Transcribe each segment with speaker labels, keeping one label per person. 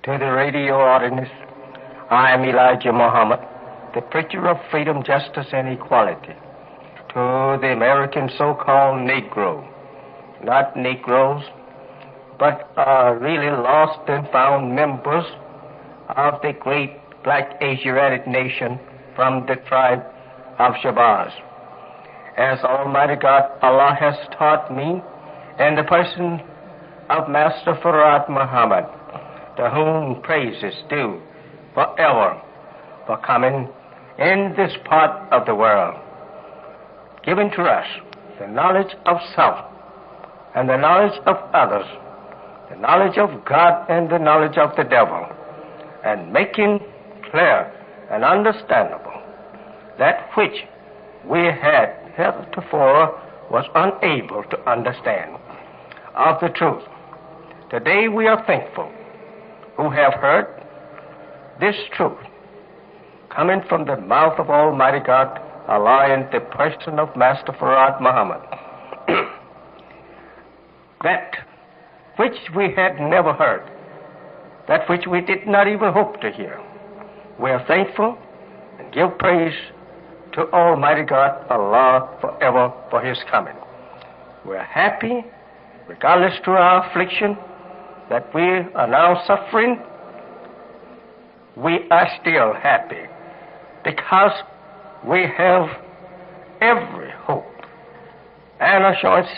Speaker 1: To the radio audience, I am Elijah Muhammad, the preacher of freedom, justice, and equality. To the American so-called Negro, not Negroes, but really lost and found members of the great black Asiatic nation from the tribe of Shabazz. As Almighty God, Allah has taught me in the person of Master Farad Muhammad, to whom praise is due forever for coming in this part of the world, giving to us the knowledge of self and the knowledge of others, the knowledge of God and the knowledge of the devil, and making clear and understandable that which we had heretofore was unable to understand of the truth. Today we are thankful who have heard this truth coming from the mouth of Almighty God, Allah, in the person of Master Farad Muhammad. That which we had never heard, that which we did not even hope to hear. We are thankful and give praise to Almighty God, Allah, forever for His coming. We are happy, regardless to our affliction, that we are now suffering. We are still happy because we have every hope and assurance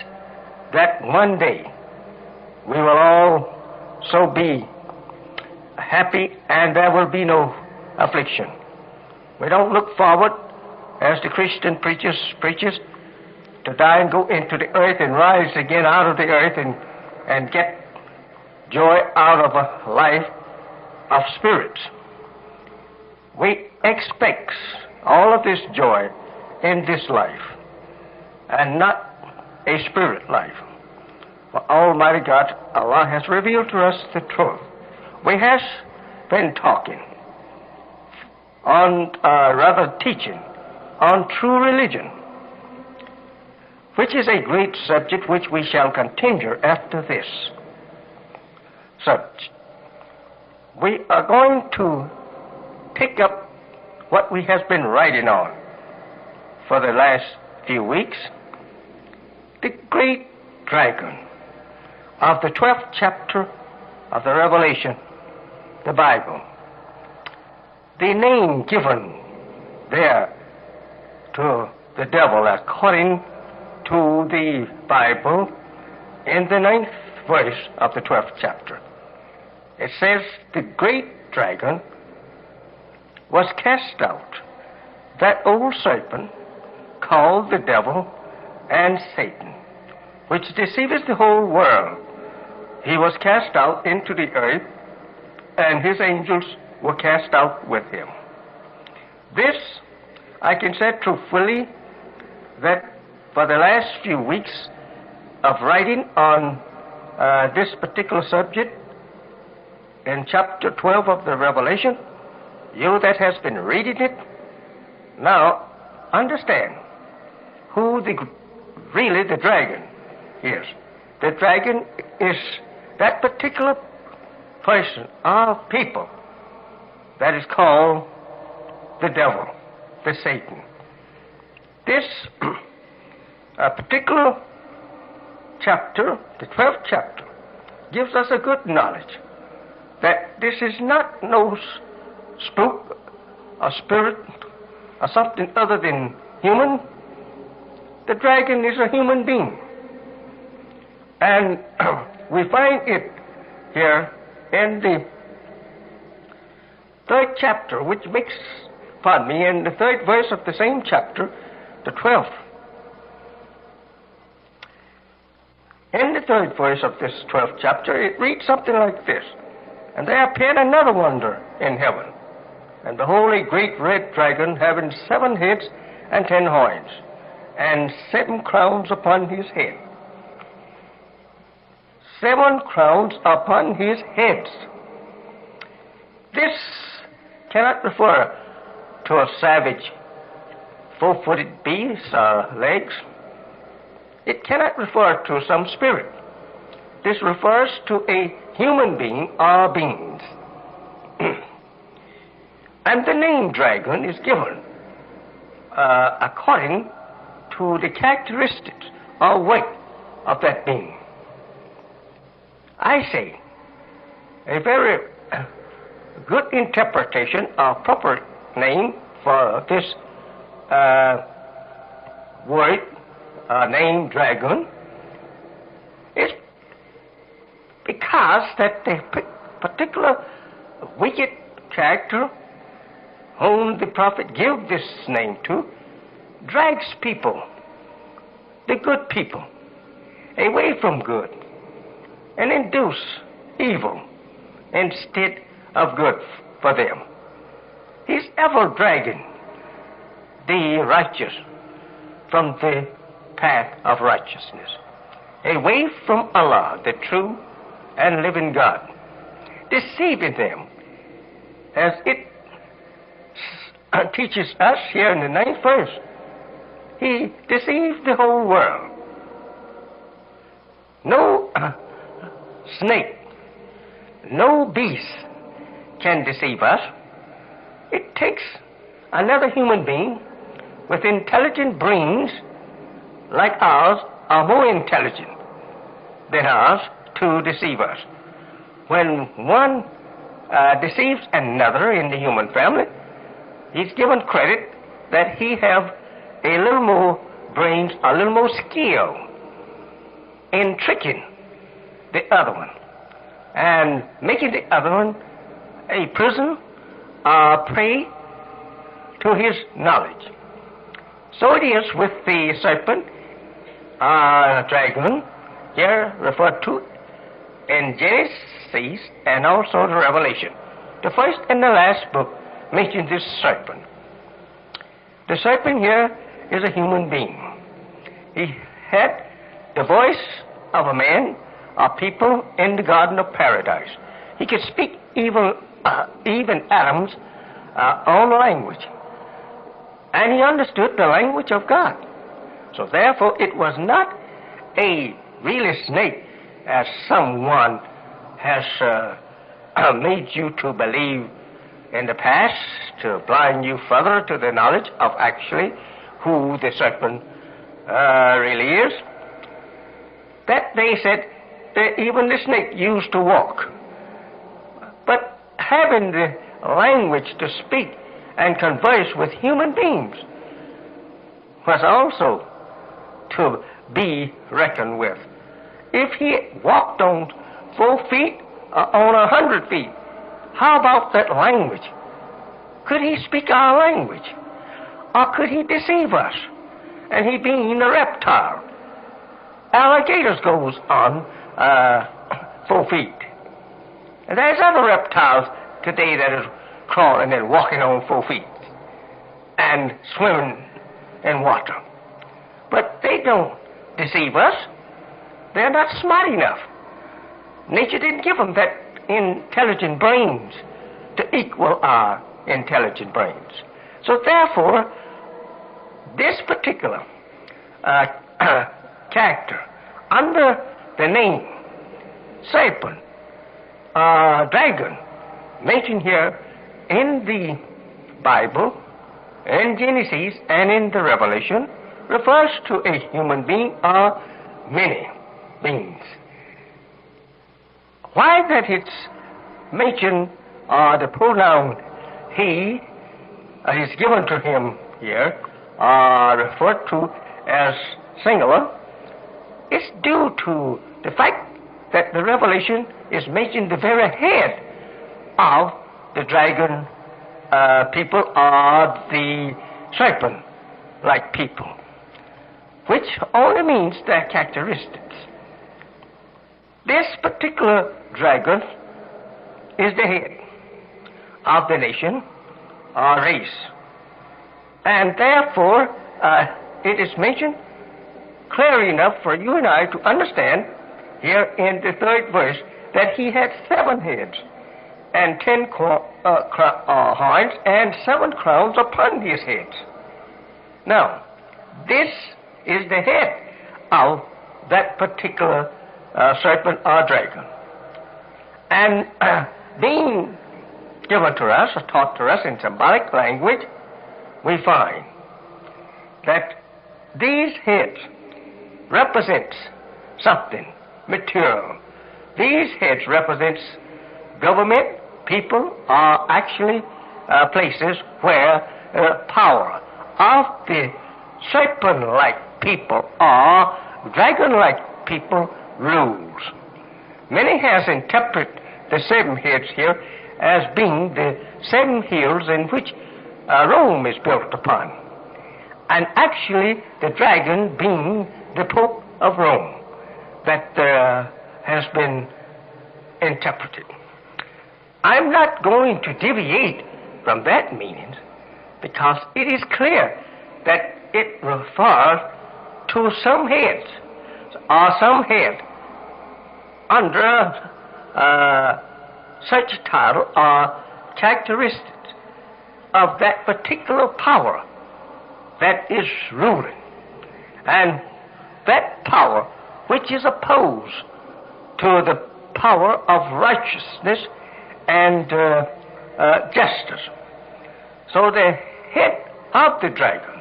Speaker 1: that one day we will all so be happy and there will be no affliction. We don't look forward, as the Christian preaches, to die and go into the earth and rise again out of the earth and get joy out of a life of spirits. We expect all of this joy in this life and not a spirit life. For Almighty God, Allah has revealed to us the truth. We have been talking on, teaching on true religion, which is a great subject which we shall continue after this. We are going to pick up what we have been writing on for the last few weeks, the great dragon of the 12th chapter of the Revelation, the Bible. The name given there to the devil according to the Bible in the 9th verse of the 12th chapter. It says the great dragon was cast out, that old serpent called the devil and Satan, which deceiveth the whole world. He was cast out into the earth, and his angels were cast out with him. This, I can say truthfully, that for the last few weeks of writing on this particular subject, in chapter 12 of the Revelation, you that has been reading it, now understand who really the dragon is. The dragon is that particular person or people that is called the devil, the Satan. This particular chapter, the 12th chapter, gives us a good knowledge that this is not no spook or spirit or something other than human. The dragon is a human being. And we find it here in the 3rd chapter, which makes, in the 3rd verse of the same chapter, the 12th. In the 3rd verse of this 12th chapter, it reads something like this: And there appeared another wonder in heaven, and behold, a great red dragon, having 7 heads and 10 horns, and 7 crowns upon his head. 7 crowns upon his heads. This cannot refer to a savage 4-footed beast or legs. It cannot refer to some spirit. This refers to a human being or beings And the name dragon is given according to the characteristics or weight of that being. I say a very good interpretation or proper name for this word, name dragon, is because that the particular wicked character whom the prophet gave this name to drags people, the good people, away from good and induce evil instead of good for them. He's ever dragging the righteous from the path of righteousness, away from Allah, the true and living God, deceiving them, as it teaches us here in the 9th verse. He deceived the whole world. No snake, no beast can deceive us. It takes another human being with intelligent brains like ours, or more intelligent than ours, to deceive us. When one deceives another in the human family, he's given credit that he have a little more brains, a little more skill in tricking the other one and making the other one a prisoner or prey to his knowledge. So it is with the serpent, dragon, here referred to in Genesis and also the Revelation. The first and the last book mentions this serpent. The serpent here is a human being. He had the voice of a man or people in the Garden of Paradise. He could speak even Adam's own language. And he understood the language of God. So therefore it was not a really snake as someone has made you to believe in the past, to blind you further to the knowledge of actually who the serpent really is. That they said that even the snake used to walk. But having the language to speak and converse with human beings was also to be reckoned with. If he walked on 4 feet or on 100 feet, how about that language? Could he speak our language? Or could he deceive us? And he being a reptile. Alligators goes on 4 feet. And there's other reptiles today that is crawling and walking on 4 feet and swimming in water. But they don't deceive us. They're not smart enough. Nature didn't give them that intelligent brains to equal our intelligent brains. So therefore, this particular character, under the name serpent, dragon, mentioned here in the Bible, in Genesis and in the Revelation, refers to a human being or many beings. Why that it's mentioned, the pronoun he is given to him here, referred to as singular, is due to the fact that the Revelation is mentioning the very head of the dragon people or the serpent-like people, which only means their characteristics. This particular dragon is the head of the nation or race, and therefore it is mentioned clearly enough for you and I to understand here in the 3rd verse that he had 7 heads and 10 horns and 7 crowns upon his heads. Now, this is the head of that particular serpent or dragon. And being given to us or taught to us in symbolic language, we find that these heads represents something material. These heads represents government, people, are actually places where power of the serpent-like people or dragon-like people rules. Many has interpreted the seven heads here as being the seven hills in which Rome is built upon, and actually the dragon being the Pope of Rome that has been interpreted. I'm not going to deviate from that meaning because it is clear that it refers to some heads or some head under such title or characteristics of that particular power that is ruling, and that power which is opposed to the power of righteousness and justice. So the head of the dragon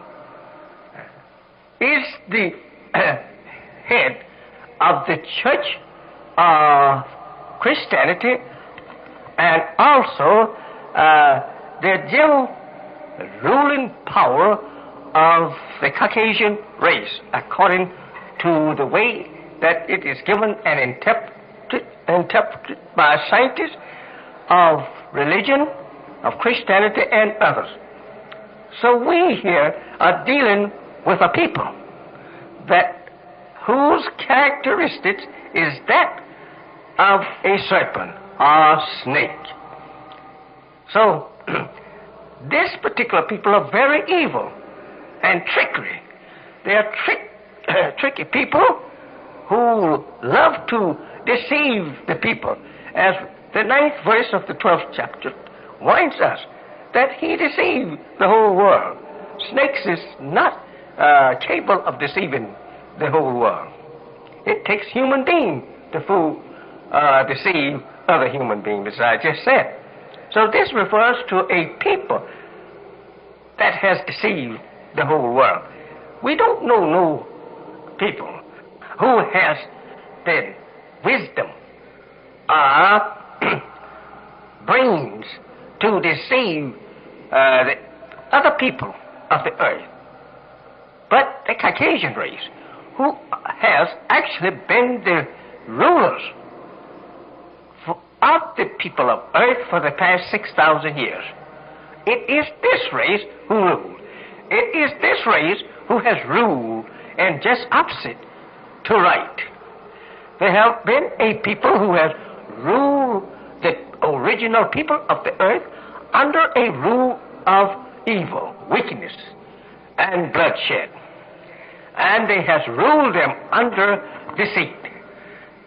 Speaker 1: is the head of the church of Christianity, and also the general ruling power of the Caucasian race, according to the way that it is given and interpreted by scientists of religion, of Christianity, and others. So we here are dealing with a people that whose characteristics is that of a serpent or snake. So this particular people are very evil and trickery. They are tricky people who love to deceive the people, as the 9th verse of the 12th chapter warns us that he deceived the whole world. Snakes is not capable of deceiving the whole world. It takes human beings to deceive other human beings, as I just said. So this refers to a people that has deceived the whole world. We don't know no people who has the wisdom or brains to deceive the other people of the earth, but the Caucasian race, who has actually been the rulers of the people of earth for the past 6,000 years. It is this race who ruled. It is this race who has ruled and just opposite to right. There have been a people who have ruled the original people of the earth under a rule of evil, wickedness, and bloodshed. And they has ruled them under deceit.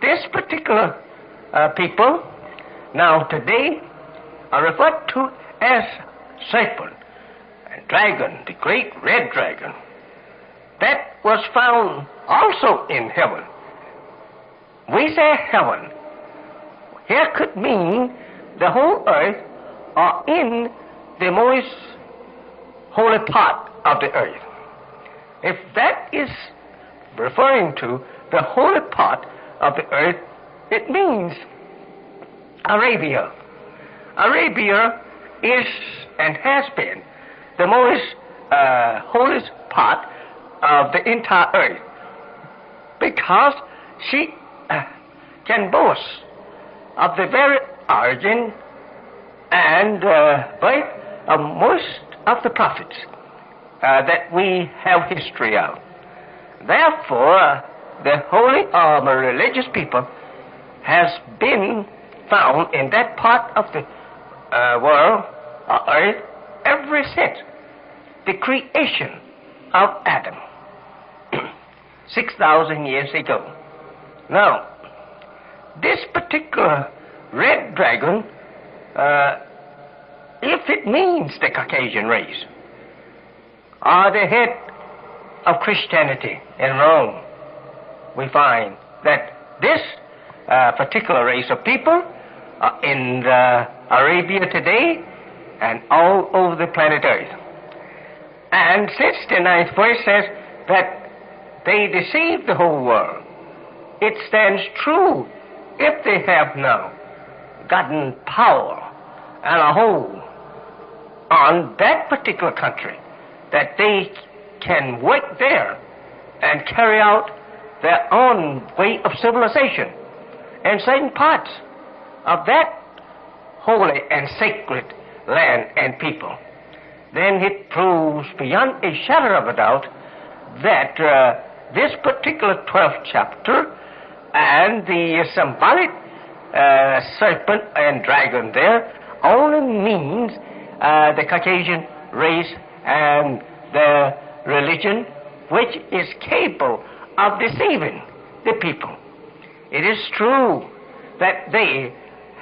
Speaker 1: This particular people, now today, are referred to as serpent and dragon, the great red dragon. That was found also in heaven. We say heaven. Here could mean the whole earth or in the most holy part of the earth. If that is referring to the holy part of the earth, it means Arabia. Arabia is and has been the most holiest part of the entire earth, because she can boast of the very origin and birth of most of the prophets that we have history of. Therefore, the holy or religious people has been found in that part of the world or earth ever since the creation of Adam 6,000 years ago. Now, this particular red dragon, if it means the Caucasian race, are the head of Christianity in Rome, we find that this particular race of people in Arabia today and all over the planet Earth. And 69th verse says that they deceive the whole world. It stands true if they have now gotten power and a hold on that particular country, that they can work there and carry out their own way of civilization in certain parts of that holy and sacred land and people. Then it proves beyond a shadow of a doubt that this particular 12th chapter and the symbolic serpent and dragon there only means the Caucasian race and the religion which is capable of deceiving the people. It is true that they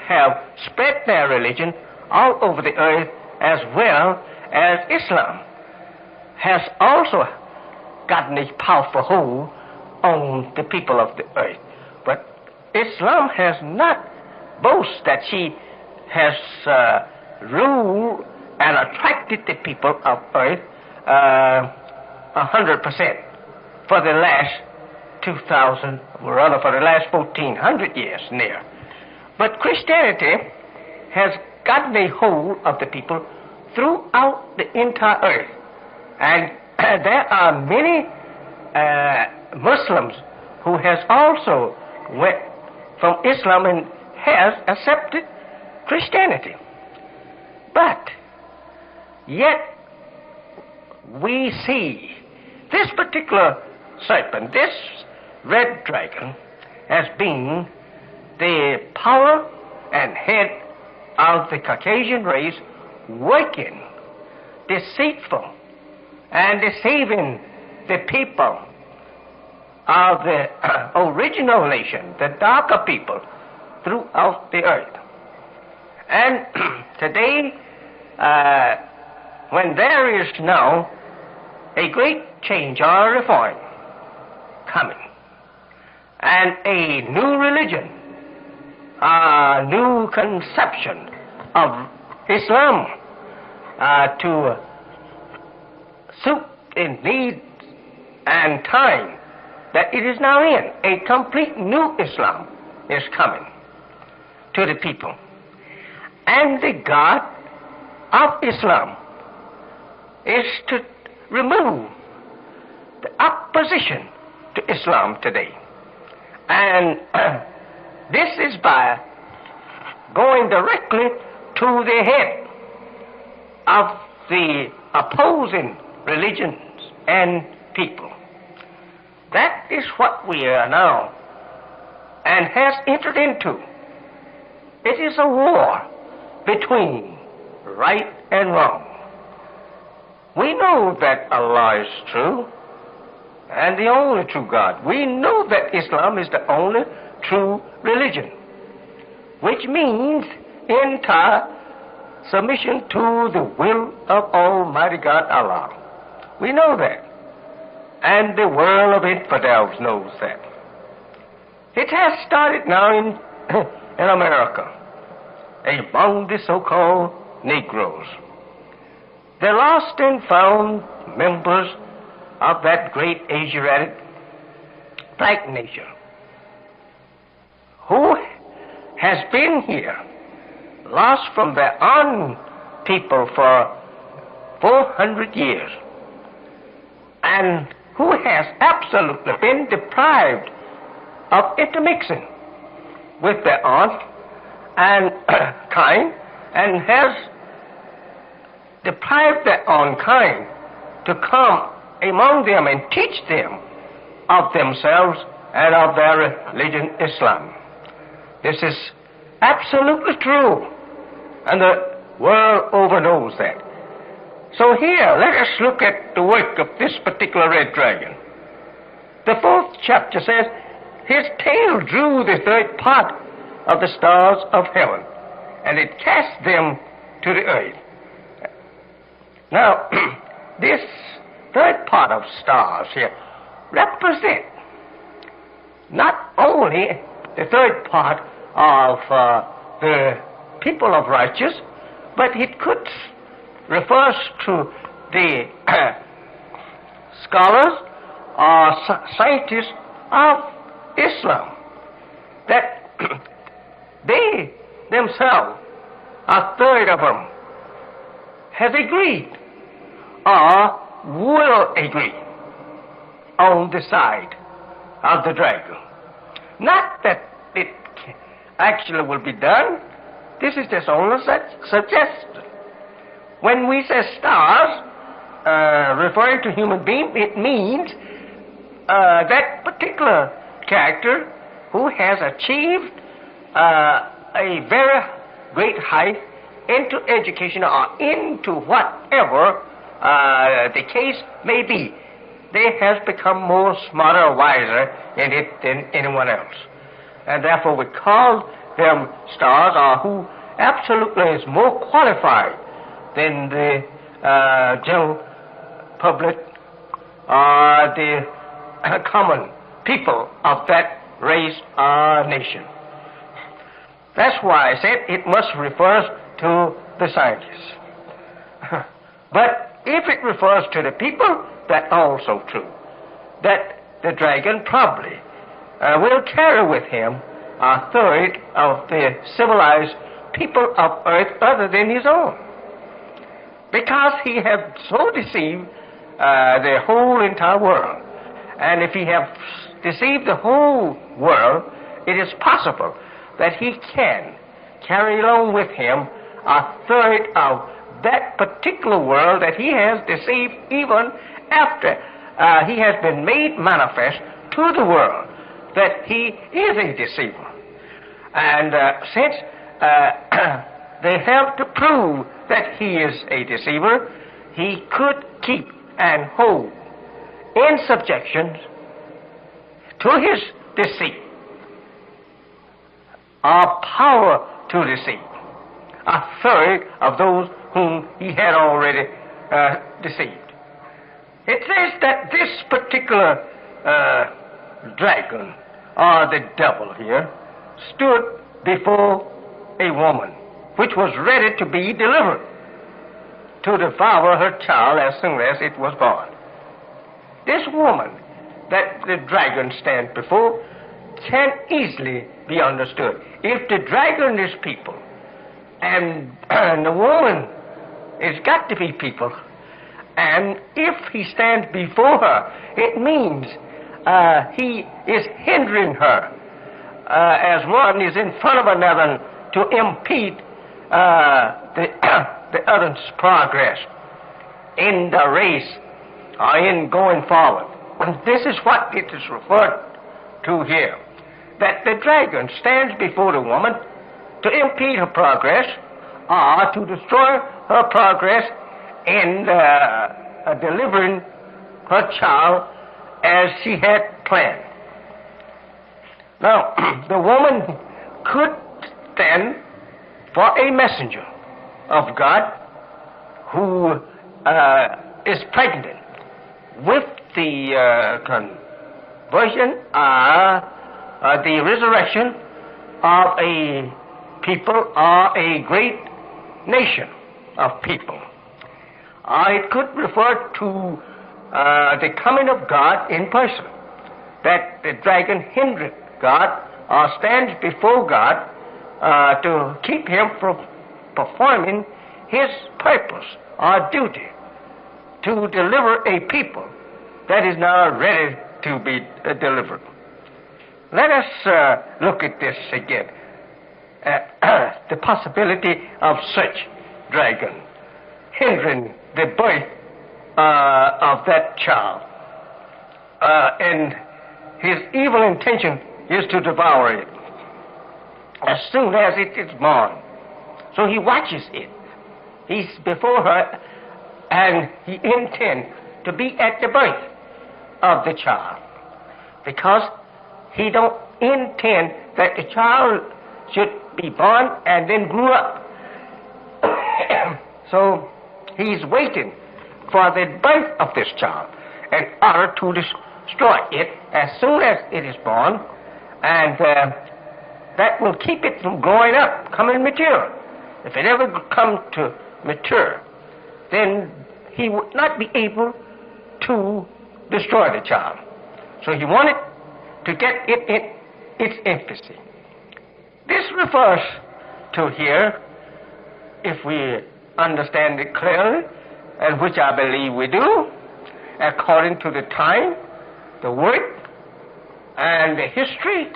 Speaker 1: have spread their religion all over the earth, as well as Islam has also gotten a powerful hold on the people of the earth. But Islam has not boasted that she has ruled and attracted the people of earth 100% for the last 2,000, or rather for the last 1,400 years near. But Christianity has gotten a hold of the people throughout the entire earth. And there are many Muslims who has also went from Islam and has accepted Christianity. But yet we see this particular serpent, this red dragon, as being the power and head of the Caucasian race, working, deceitful, and deceiving the people of the original nation, the darker people, throughout the earth. And today, when there is now a great change or reform coming, and a new religion, a new conception of Islam to suit the needs and time that it is now in, a complete new Islam is coming to the people. And the God of Islam is to remove the opposition to Islam today. And this is by going directly to the head of the opposing religions and people. That is what we are now and has entered into. It is a war between right and wrong. We know that Allah is true and the only true God. We know that Islam is the only true religion, which means entire submission to the will of Almighty God Allah. We know that. And the world of infidels knows that. It has started now in America, among the so-called Negroes. The lost and found members of that great Asiatic black nation, who has been here, lost from their own people for 400 years, and who has absolutely been deprived of intermixing with their own and kind, and has deprived their own kind to come among them and teach them of themselves and of their religion, Islam. This is absolutely true, and the world over knows that. So here, let us look at the work of this particular red dragon. The 4th chapter says, his tail drew the third part of the stars of heaven, and it cast them to the earth. Now, this third part of stars here represent not only the third part of the people of righteous, but it could refers to the scholars or scientists of Islam, that they themselves, a third of them, has agreed or will agree on the side of the dragon. Not that it actually will be done. This is just only suggestion. When we say stars, referring to human beings, it means that particular character who has achieved a very great height into education or into whatever the case may be. They has become more smarter or wiser in it than anyone else. And therefore we call them stars, or who absolutely is more qualified than the general public or the common people of that race or nation. That's why I said it must refer to the scientists. But if it refers to the people, that's also true. That the dragon probably will carry with him a third of the civilized people of earth other than his own. Because he has so deceived the whole entire world. And if he has deceived the whole world, it is possible that he can carry along with him a third of that particular world that he has deceived, even after he has been made manifest to the world that he is a deceiver. And since they have to prove that he is a deceiver, he could keep and hold in subjection to his deceit, or power to deceive, a third of those whom he had already deceived. It says that this particular dragon, or the devil here, stood before a woman which was ready to be delivered to devour her child as soon as it was born. This woman that the dragon stands before can easily be understood. If the dragon is people, and the woman has got to be people, and if he stands before her, it means he is hindering her, as one is in front of another to impede the other's progress in the race or in going forward. And this is what it is referred to here, that the dragon stands before the woman to impede her progress or to destroy her progress in delivering her child as she had planned. Now, the woman could stand for a messenger of God who is pregnant with the conversion, the resurrection of a people or a great nation of people. It could refer to the coming of God in person, that the dragon hindered God or stands before God to keep him from performing his purpose or duty to deliver a people that is now ready to be delivered. Let us look at this again. The possibility of such dragon hindering the birth of that child. And his evil intention is to devour it as soon as it is born. So he watches it. He's before her, and he intends to be at the birth of the child, because he don't intend that the child should be born and then grew up. So he's waiting for the birth of this child in order to destroy it as soon as it is born, and that will keep it from growing up, coming mature. If it ever comes to mature, then he would not be able to destroy the child. So he wanted to get it in its infancy. This refers to here, if we understand it clearly, and which I believe we do, according to the time, the work, and the history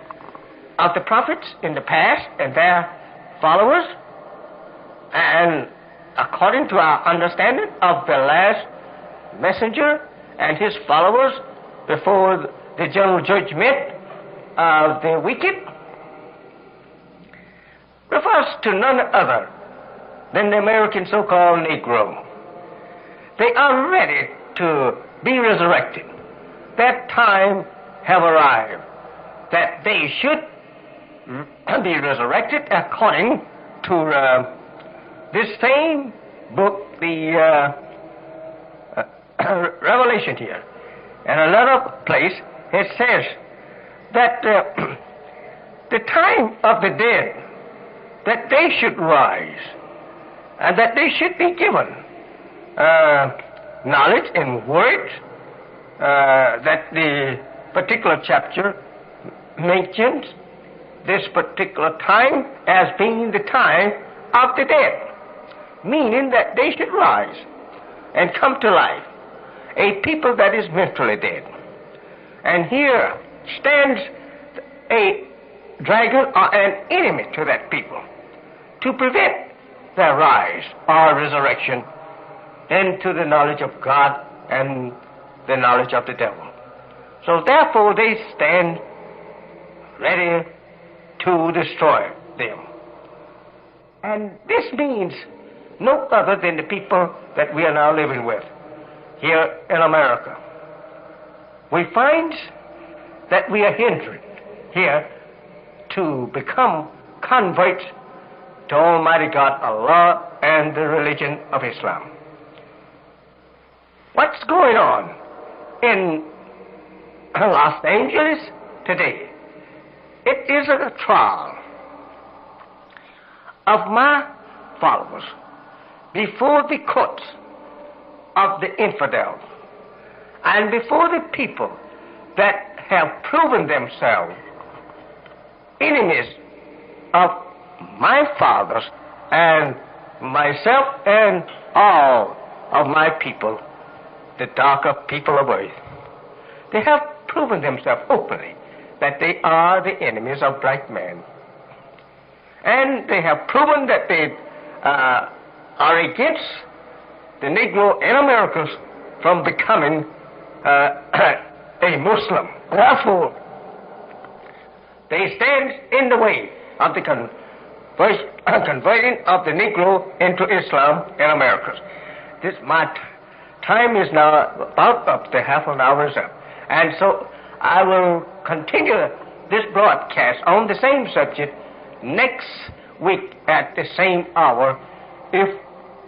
Speaker 1: of the prophets in the past and their followers, and according to our understanding of the last messenger and his followers before the general judgment of the wicked, refers to none other than the American so-called Negro. They are ready to be resurrected. That time have arrived that they should be resurrected according to this same book, the Revelation here. And another place it says that the time of the dead, that they should rise, and that they should be given knowledge and words, that the particular chapter mentions this particular time as being the time of the dead, meaning that they should rise and come to life, a people that is mentally dead. And here stands a dragon or an enemy to that people to prevent their rise or resurrection into the knowledge of God and the knowledge of the devil. So therefore they stand ready to destroy them. And this means no other than the people that we are now living with here in America. We find that we are hindered here to become converts to Almighty God, Allah, and the religion of Islam. What's going on in Los Angeles today? It is a trial of my followers before the courts of the infidels and before the people that have proven themselves enemies of my fathers and myself and all of my people, the darker people of earth. They have proven themselves openly that they are the enemies of black man. And they have proven that they are against the Negro in America from becoming a Muslim. Therefore, they stand in the way of the converting of the Negro into Islam in America. My time is now about up. The half an hour is up. And so I will continue this broadcast on the same subject next week at the same hour, if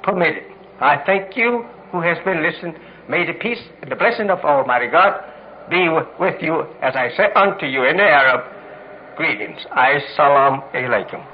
Speaker 1: permitted. I thank you who has been listening. May the peace and the blessing of Almighty God be with you, as I say unto you in the Arab greetings. Assalamu alaikum.